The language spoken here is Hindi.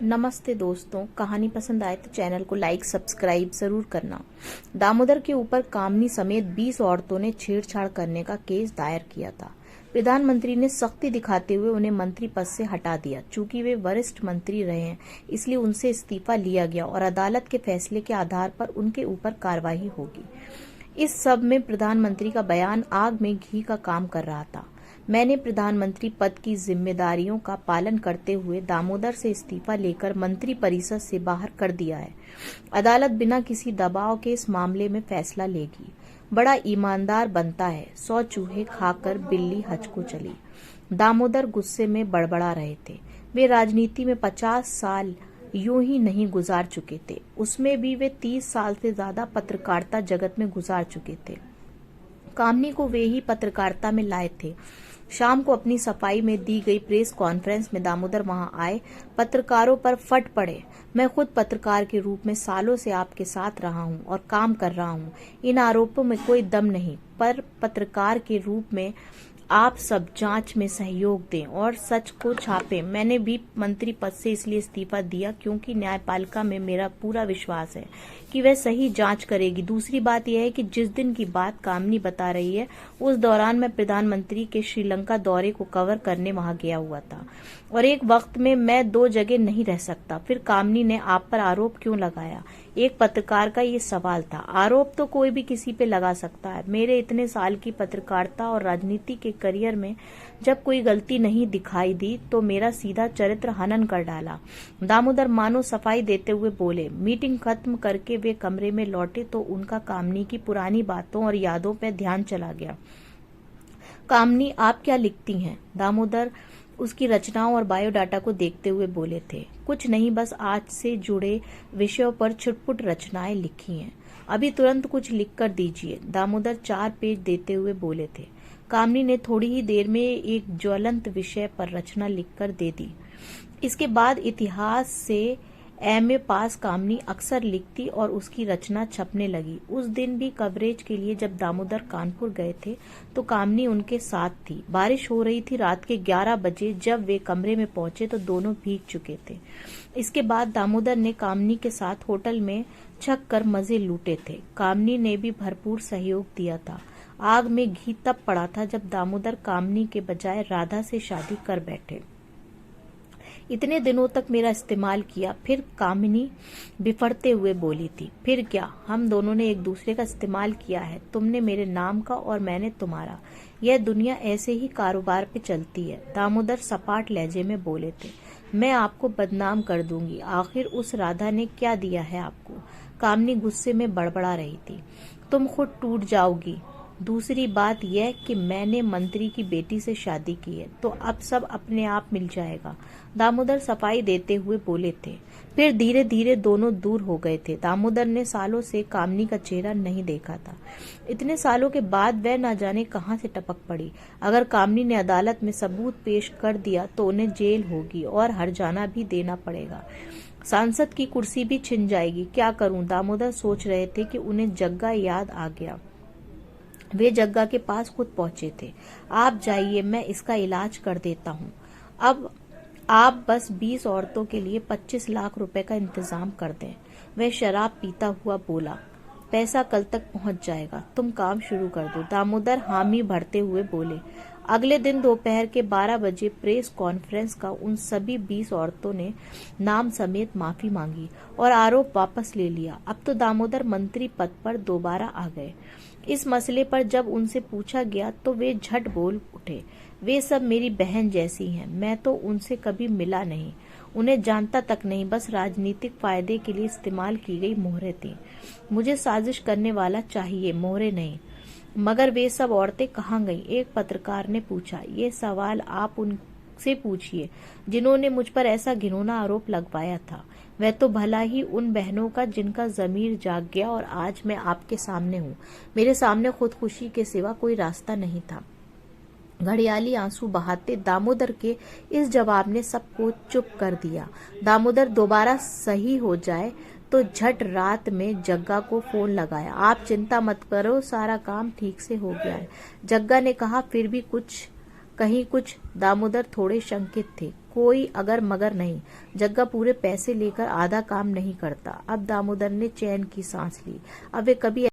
नमस्ते दोस्तों, कहानी पसंद आए तो चैनल को लाइक सब्सक्राइब जरूर करना। दामोदर के ऊपर कामनी समेत 20 औरतों ने छेड़छाड़ करने का केस दायर किया था। प्रधानमंत्री ने सख्ती दिखाते हुए उन्हें मंत्री पद से हटा दिया। चूंकि वे वरिष्ठ मंत्री रहे हैं, इसलिए उनसे इस्तीफा लिया गया और अदालत के फैसले के आधार पर उनके ऊपर कार्रवाई होगी। इस सब में प्रधानमंत्री का बयान आग में घी का काम कर रहा था। मैंने प्रधानमंत्री पद की जिम्मेदारियों का पालन करते हुए दामोदर से इस्तीफा लेकर मंत्री परिषद से बाहर कर दिया है। अदालत बिना किसी दबाव के इस मामले में फैसला लेगी। बड़ा ईमानदार बनता है, 100 चूहे खाकर बिल्ली हज को चली। दामोदर गुस्से में बड़बड़ा रहे थे। वे राजनीति में 50 साल यूं ही नहीं गुजार चुके थे, उसमें भी वे 30 साल से ज्यादा पत्रकारिता जगत में गुजार चुके थे। कामनी को वे ही पत्रकारिता में लाए थे। शाम को अपनी सफाई में दी गई प्रेस कॉन्फ्रेंस में दामोदर वहां आए, पत्रकारों पर फट पड़े। मैं खुद पत्रकार के रूप में सालों से आपके साथ रहा हूं और काम कर रहा हूं। इन आरोपों में कोई दम नहीं, पर पत्रकार के रूप में आप सब जांच में सहयोग दें और सच को छापें। मैंने भी मंत्री पद से इसलिए इस्तीफा दिया क्योंकि न्यायपालिका में मेरा पूरा विश्वास है कि वह सही जांच करेगी। दूसरी बात यह है कि जिस दिन की बात कामनी बता रही है, उस दौरान मैं प्रधानमंत्री के श्रीलंका दौरे को कवर करने वहां गया हुआ था और एक वक्त में मैं 2 जगह नहीं रह सकता। फिर कामनी ने आप पर आरोप क्यों लगाया? एक पत्रकार का ये सवाल था। आरोप तो कोई भी किसी पे लगा सकता है। मेरे इतने साल की पत्रकारिता और राजनीति के करियर में जब कोई गलती नहीं दिखाई दी तो मेरा सीधा चरित्र हनन कर डाला। दामोदर मानो सफाई देते हुए बोले। मीटिंग खत्म करके वे कमरे में लौटे तो उनका कामनी की पुरानी बातों और यादों पर ध्यान चला गया। कामनी, आप क्या लिखती हैं? दामोदर उसकी रचनाओं और बायोडाटा को देखते हुए बोले थे। कुछ नहीं, बस आज से जुड़े विषयों पर छुटपुट रचनाएं लिखी हैं। अभी तुरंत कुछ लिख कर दीजिए। दामोदर 4 पेज देते हुए बोले थे। कामनी ने थोड़ी ही देर में एक ज्वलंत विषय पर रचना लिखकर दे दी। इसके बाद इतिहास से एमए पास कामनी अक्सर लिखती और उसकी रचना छपने लगी। उस दिन भी कवरेज के लिए जब दामोदर कानपुर गए थे तो कामनी उनके साथ थी। बारिश हो रही थी। रात के 11 बजे जब वे कमरे में पहुंचे तो दोनों भीग चुके थे। इसके बाद दामोदर ने कामनी के साथ होटल में छक कर मजे लूटे थे। कामनी ने भी भरपूर सहयोग दिया था। आग में घी तब पड़ा था जब दामोदर कामनी के बजाय राधा से शादी कर बैठे। इतने दिनों तक मेरा इस्तेमाल किया। फिर कामिनी बिफरते हुए बोली थी। फिर क्या, हम दोनों ने एक दूसरे का इस्तेमाल किया है। तुमने मेरे नाम का और मैंने तुम्हारा। यह दुनिया ऐसे ही कारोबार पे चलती है। दामोदर सपाट लहजे में बोले थे। मैं आपको बदनाम कर दूंगी। आखिर उस राधा ने क्या दिया है आपको? कामनी गुस्से में बड़बड़ा रही थी। तुम खुद टूट जाओगी। दूसरी बात यह कि मैंने मंत्री की बेटी से शादी की है, तो अब सब अपने आप मिल जाएगा। दामोदर सफाई देते हुए बोले थे। फिर धीरे धीरे दोनों दूर हो गए थे। दामोदर ने सालों से कामनी का चेहरा नहीं देखा था। इतने सालों के बाद वह न जाने कहां से टपक पड़ी। अगर कामनी ने अदालत में सबूत पेश कर दिया तो उन्हें जेल होगी और हर्जाना भी देना पड़ेगा। सांसद की कुर्सी भी छिन जाएगी। क्या करूं? दामोदर सोच रहे थे कि उन्हें जग्गा याद आ गया। वे जग्गा के पास खुद पहुंचे थे। आप जाइए, मैं इसका इलाज कर देता हूँ। अब आप बस 20 औरतों के लिए 25 लाख रुपए का इंतजाम कर दें। वह शराब पीता हुआ बोला। पैसा कल तक पहुंच जाएगा, तुम काम शुरू कर दो। दामोदर हामी भरते हुए बोले। अगले दिन दोपहर के 12 बजे प्रेस कॉन्फ्रेंस का उन सभी 20 औरतों ने नाम समेत माफी मांगी और आरोप वापस ले लिया। अब तो दामोदर मंत्री पद पर दोबारा आ गए। इस मसले पर जब उनसे पूछा गया तो वे झट बोल उठे। वे सब मेरी बहन जैसी हैं। मैं तो उनसे कभी मिला नहीं, उन्हें जानता तक नहीं। बस राजनीतिक फायदे के लिए इस्तेमाल की गई मोहरें थी। मुझे साजिश करने वाला चाहिए, मोहरें नहीं। मगर वे सब औरतें कहाँ गईं? एक पत्रकार ने पूछा। ये सवाल आप उनसे पूछिए जिन्होंने मुझ पर ऐसा घिनौना आरोप लगवाया था। वह तो भला ही उन बहनों का जिनका जमीर जाग गया और आज मैं आपके सामने हूँ। मेरे सामने खुदकुशी के सिवा कोई रास्ता नहीं था। घड़ियाली आंसू बहाते दामोदर के इस जवाब ने सबको चुप कर दिया। दामोदर दोबारा सही हो जाए तो झट रात में जग्गा को फोन लगाया। आप चिंता मत करो, सारा काम ठीक से हो गया है। जग्गा ने कहा। फिर भी कुछ दामोदर थोड़े शंकित थे। कोई अगर मगर नहीं। जग्गा पूरे पैसे लेकर आधा काम नहीं करता। अब दामोदर ने चैन की सांस ली। अब वे कभी